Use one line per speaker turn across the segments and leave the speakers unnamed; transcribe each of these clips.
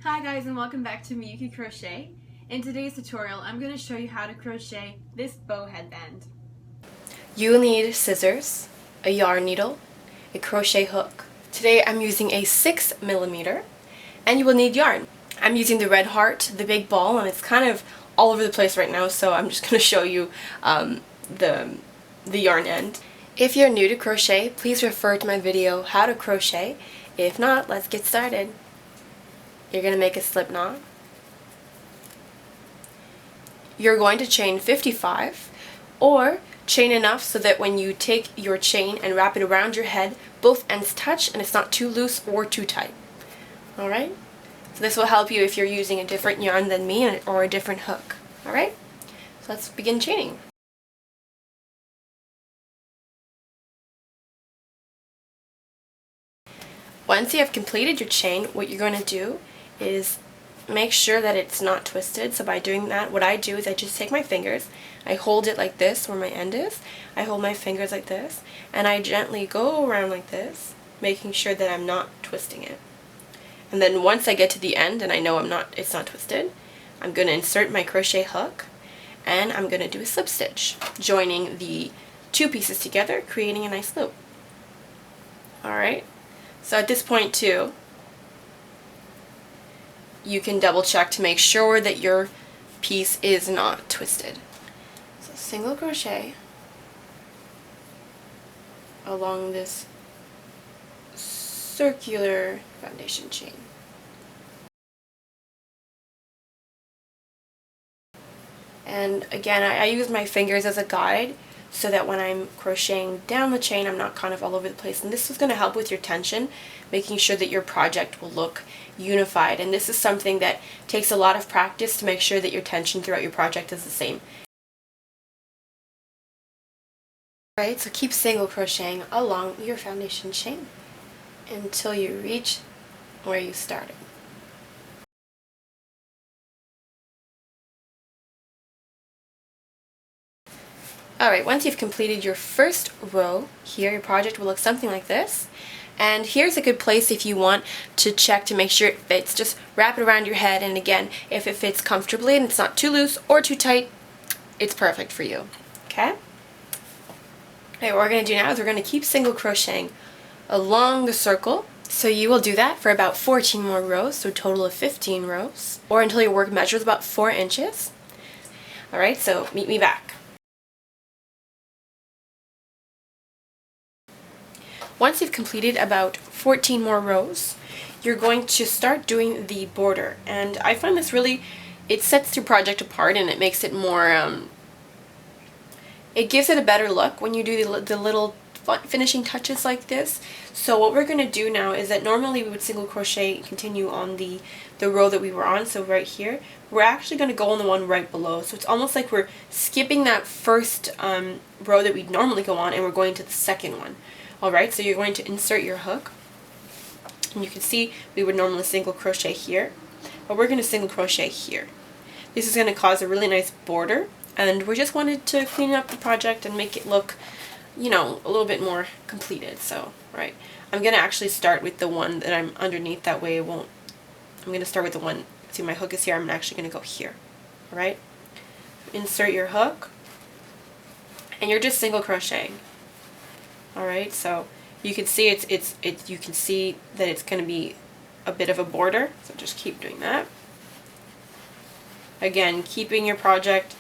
Hi guys, and welcome back to Miyuki Crochet. In today's tutorial, I'm going to show you how to crochet this bow headband.
You will need scissors, a yarn needle, a crochet hook. Today I'm using a 6mm, and you will need yarn. I'm using the red heart, the big ball, and it's kind of all over the place right now, so I'm just going to show you the yarn end. If you're new to crochet, please refer to my video, How to Crochet. If not, let's get started. You're going to make a slip knot. You're going to chain 55, or chain enough so that when you take your chain and wrap it around your head, both ends touch and it's not too loose or too tight. Alright? So this will help you if you're using a different yarn than me or a different hook. Alright? So let's begin chaining. Once you have completed your chain, what you're going to do is make sure that it's not twisted. So by doing that, what I do is I just take my fingers, I hold it like this where my end is, I hold my fingers like this, and I gently go around like this, making sure that I'm not twisting it. And then once I get to the end and I know it's not twisted, I'm going to insert my crochet hook and I'm going to do a slip stitch, joining the two pieces together, creating a nice loop. Alright, so at this point too, you can double check to make sure that your piece is not twisted. So single crochet along this circular foundation chain. And again, I use my fingers as a guide so that when I'm crocheting down the chain, I'm not kind of all over the place. And this is going to help with your tension, making sure that your project will look unified. And this is something that takes a lot of practice to make sure that your tension throughout your project is the same. Alright, so keep single crocheting along your foundation chain until you reach where you started. Alright, once you've completed your first row here, your project will look something like this. And here's a good place if you want to check to make sure it fits. Just wrap it around your head, and again, if it fits comfortably and it's not too loose or too tight, it's perfect for you. Okay? Okay, what we're going to do now is we're going to keep single crocheting along the circle. So you will do that for about 14 more rows, so a total of 15 rows, or until your work measures about 4 inches. Alright, so meet me back. Once you've completed about 14 more rows, you're going to start doing the border. And I find this really, it sets your project apart and it makes it more, it gives it a better look when you do the little finishing touches like this. So what we're going to do now is that normally we would single crochet continue on the row that we were on, so right here. We're actually going to go on the one right below. So it's almost like we're skipping that first row that we'd normally go on and we're going to the second one. Alright, so you're going to insert your hook, and you can see we would normally single crochet here, but we're going to single crochet here. This is going to cause a really nice border, and we just wanted to clean up the project and make it look, you know, a little bit more completed. So, right, I'm going to actually start with the one that I'm underneath, that way it won't, I'm going to start with the one, see my hook is here, I'm actually going to go here. Alright, insert your hook, and you're just single crocheting. Alright, so you can see you can see that it's going to be a bit of a border, so just keep doing that. Again, keeping your project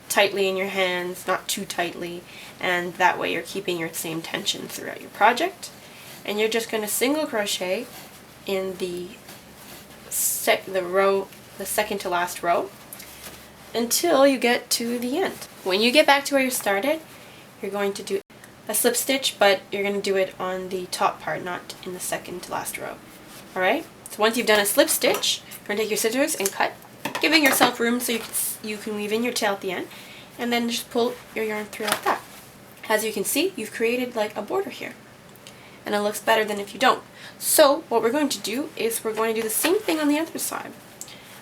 tightly in your hands, not too tightly, and that way you're keeping your same tension throughout your project. And you're just going to single crochet in the second to last row until you get to the end. When you get back to where you started, you're going to do a slip stitch, but you're going to do it on the top part, not in the second to last row. Alright, so once you've done a slip stitch, you're going to take your scissors and cut, giving yourself room so you can weave in your tail at the end, and then just pull your yarn through like that. As you can see, you've created like a border here, and it looks better than if you don't. So what we're going to do is we're going to do the same thing on the other side.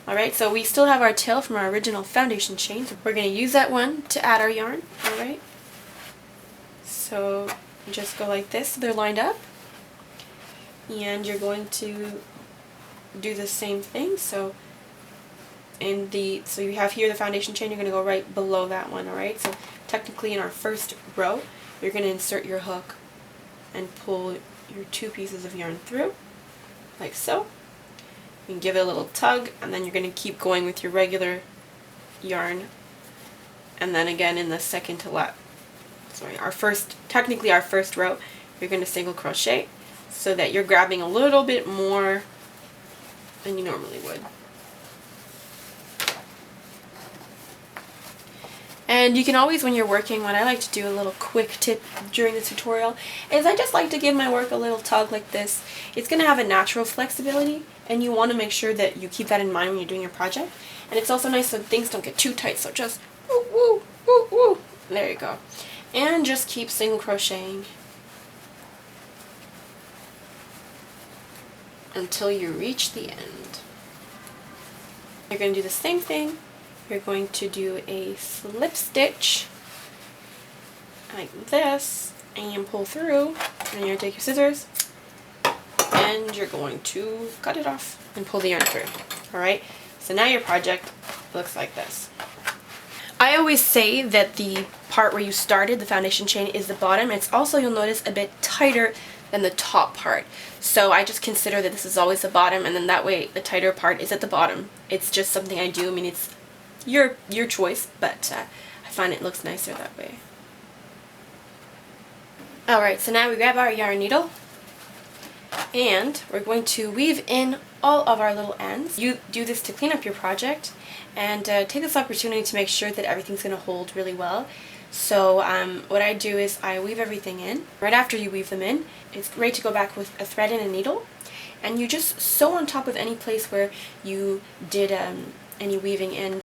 Alright, so we still have our tail from our original foundation chain, so we're going to use that one to add our yarn. Alright, so you just go like this so they're lined up, and you're going to do the same thing. So you have here the foundation chain, you're going to go right below that one, alright? So technically in our first row, you're going to insert your hook and pull your 2 pieces of yarn through, like so. You can give it a little tug, and then you're going to keep going with your regular yarn, and then again in the second to last, technically our first row, you're going to single crochet so that you're grabbing a little bit more than you normally would. And you can always, when you're working, what I like to do, a little quick tip during the tutorial, is I just like to give my work a little tug like this. It's going to have a natural flexibility, and you want to make sure that you keep that in mind when you're doing your project. And it's also nice so things don't get too tight, so just woo, woo, woo, woo. There you go. And just keep single crocheting until you reach the end. You're going to do the same thing. You're going to do a slip stitch like this and pull through, and you're going to take your scissors and you're going to cut it off and pull the yarn through. Alright, so now your project looks like this. I always say that the part where you started, the foundation chain, is the bottom. It's also, you'll notice, a bit tighter than the top part. So I just consider that this is always the bottom, and then that way the tighter part is at the bottom. It's just something I do. I mean, it's your choice, but I find it looks nicer that way. Alright, so now we grab our yarn needle and we're going to weave in all of our little ends. You do this to clean up your project, and take this opportunity to make sure that everything's going to hold really well. So what I do is I weave everything in. Right after you weave them in, it's great to go back with a thread and a needle, and you just sew on top of any place where you did any weaving in.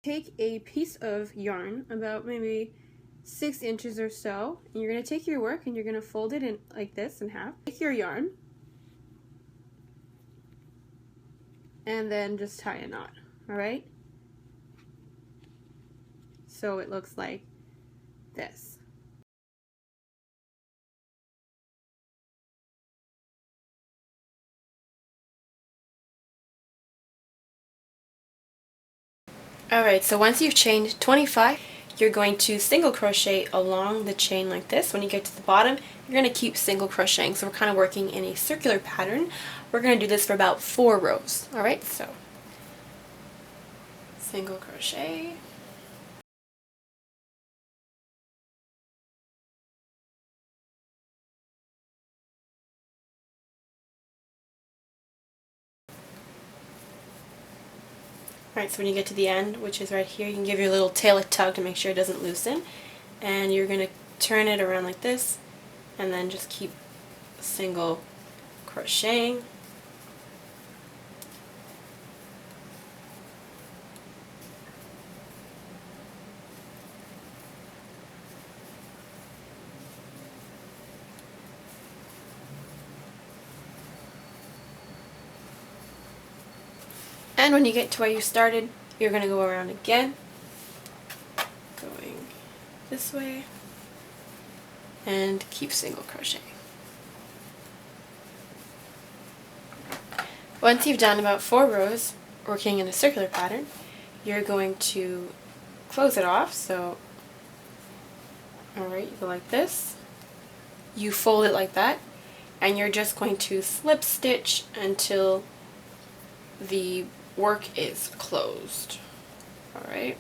Take a piece of yarn, about maybe 6 inches or so, and you're going to take your work and you're going to fold it in like this in half. Take your yarn and then just tie a knot, alright? So it looks like this. Alright, so once you've chained 25, you're going to single crochet along the chain like this. When you get to the bottom, you're going to keep single crocheting. So we're kind of working in a circular pattern. We're going to do this for about 4 rows. Alright, so single crochet. Alright, so when you get to the end, which is right here, you can give your little tail a tug to make sure it doesn't loosen. And you're going to turn it around like this, and then just keep single crocheting. And when you get to where you started, you're going to go around again, going this way, and keep single crocheting. Once you've done about 4 rows, working in a circular pattern, you're going to close it off. So, alright, you go like this, you fold it like that, and you're just going to slip stitch until the work is closed. Alright.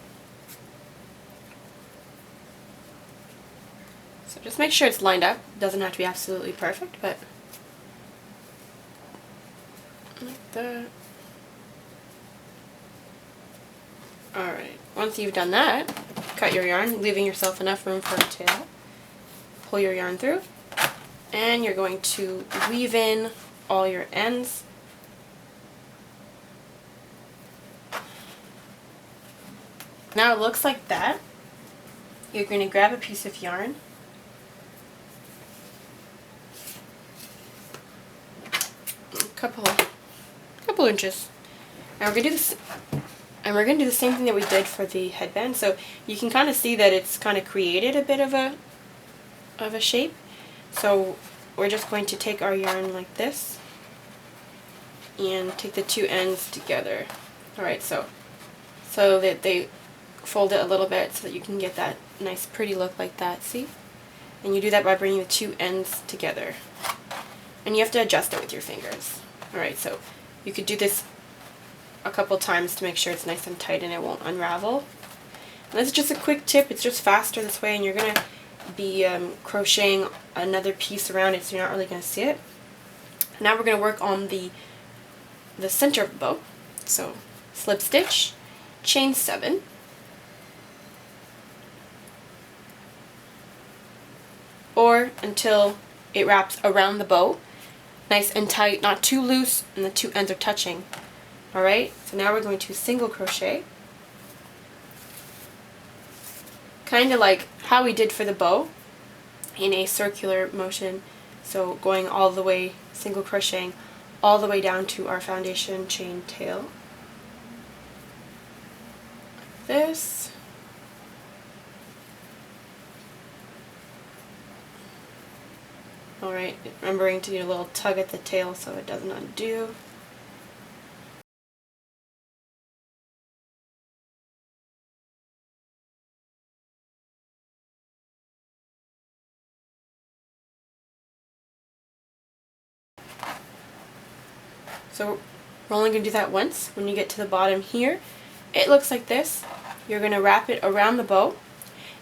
So just make sure it's lined up. It doesn't have to be absolutely perfect, but like that. Alright. Once you've done that, cut your yarn, leaving yourself enough room for a tail. Pull your yarn through, and you're going to weave in all your ends. Now it looks like that. You're going to grab a piece of yarn, a couple inches, and we're going to do this. And we're going to do the same thing that we did for the headband. So you can kind of see that it's kind of created a bit of a shape. So we're just going to take our yarn like this, and take the two ends together. Alright, so that they fold it a little bit so that you can get that nice pretty look like that, see? And you do that by bringing the two ends together. And you have to adjust it with your fingers. Alright, so you could do this a couple times to make sure it's nice and tight and it won't unravel. And this is just a quick tip, it's just faster this way, and you're going to be crocheting another piece around it so you're not really going to see it. Now we're going to work on the center of the bow. So slip stitch, chain 7, or until it wraps around the bow, nice and tight, not too loose, and the two ends are touching. Alright, so now we're going to single crochet, kind of like how we did for the bow, in a circular motion, so going all the way, single crocheting all the way down to our foundation chain tail. Like this. Alright, remembering to do a little tug at the tail so it doesn't undo. So we're only going to do that once. When you get to the bottom here, it looks like this. You're going to wrap it around the bow,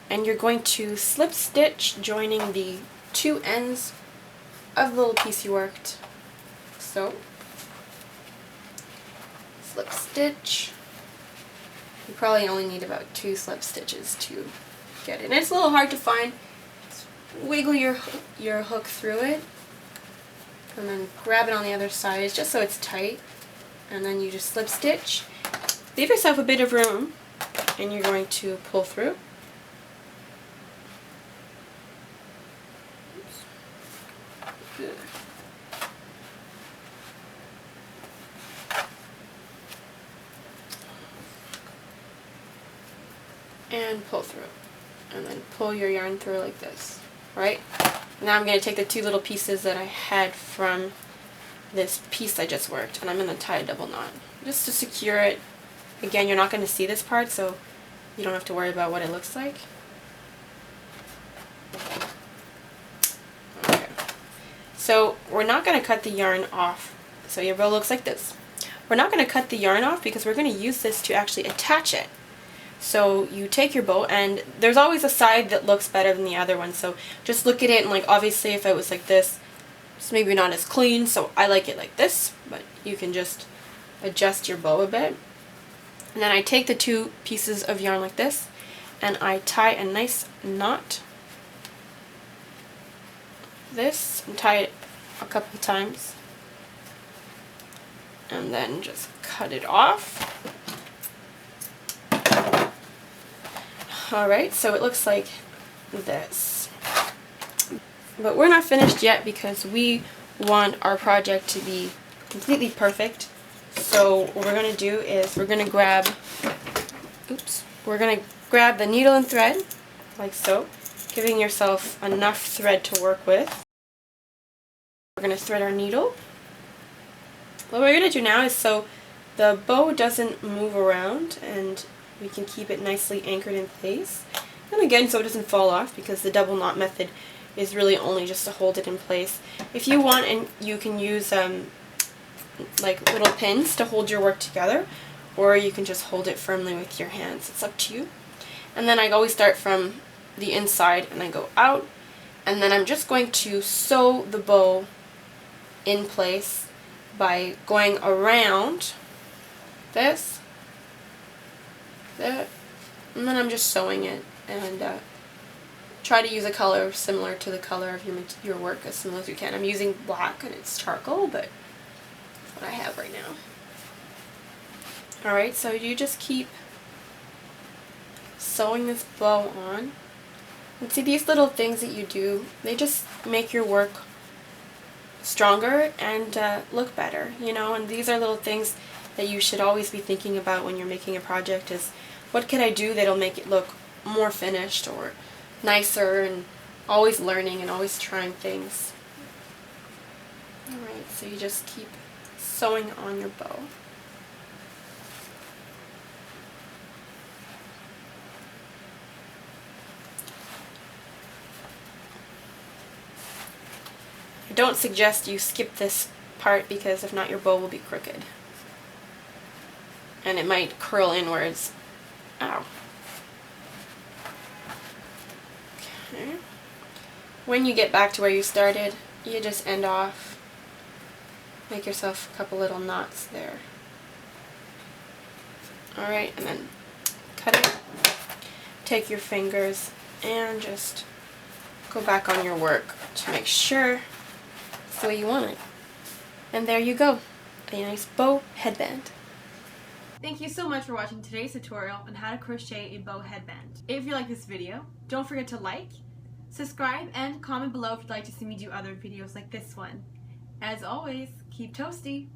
and you're going to slip stitch joining the two ends of the little piece you worked. So, slip stitch. You probably only need about 2 slip stitches to get it. And it's a little hard to find. Just wiggle your hook through it, and then grab it on the other side just so it's tight, and then you just slip stitch. Leave yourself a bit of room, and you're going to pull through. And pull through, and then pull your yarn through like this, right? Now I'm going to take the 2 little pieces that I had from this piece I just worked, and I'm going to tie a double knot just to secure it. Again, you're not going to see this part, so you don't have to worry about what it looks like. Okay. So we're not going to cut the yarn off. So your bow looks like this. We're not going to cut the yarn off because we're going to use this to actually attach it. So you take your bow, and there's always a side that looks better than the other one, so just look at it, and like obviously if it was like this, it's maybe not as clean, so I like it like this, but you can just adjust your bow a bit. And then I take the 2 pieces of yarn like this, and I tie a nice knot, this, and tie it a couple times, and then just cut it off. Alright, so it looks like this. But we're not finished yet because we want our project to be completely perfect. So what we're going to do is we're going to grab the needle and thread, like so, giving yourself enough thread to work with. We're going to thread our needle. What we're going to do now is so the bow doesn't move around, and we can keep it nicely anchored in place. And again, so it doesn't fall off, because the double knot method is really only just to hold it in place. If you want, and you can use like little pins to hold your work together, or you can just hold it firmly with your hands. It's up to you. And then I always start from the inside and I go out, and then I'm just going to sew the bow in place by going around this, that, and then I'm just sewing it, and try to use a color similar to the color of your work as similar as you can. I'm using black and it's charcoal, but that's what I have right now. Alright, so you just keep sewing this bow on. And see, these little things that you do, they just make your work stronger and look better, you know. And these are little things that you should always be thinking about when you're making a project, is what can I do that'll make it look more finished or nicer, and always learning and always trying things. Alright, so you just keep sewing on your bow. I don't suggest you skip this part because if not your bow will be crooked. And it might curl inwards. Ow. Okay. When you get back to where you started, you just end off. Make yourself a couple little knots there. Alright, and then cut it. Take your fingers and just go back on your work to make sure it's the way you want it. And there you go. A nice bow headband.
Thank you so much for watching today's tutorial on how to crochet a bow headband. If you like this video, don't forget to like, subscribe, and comment below if you'd like to see me do other videos like this one. As always, keep toasty!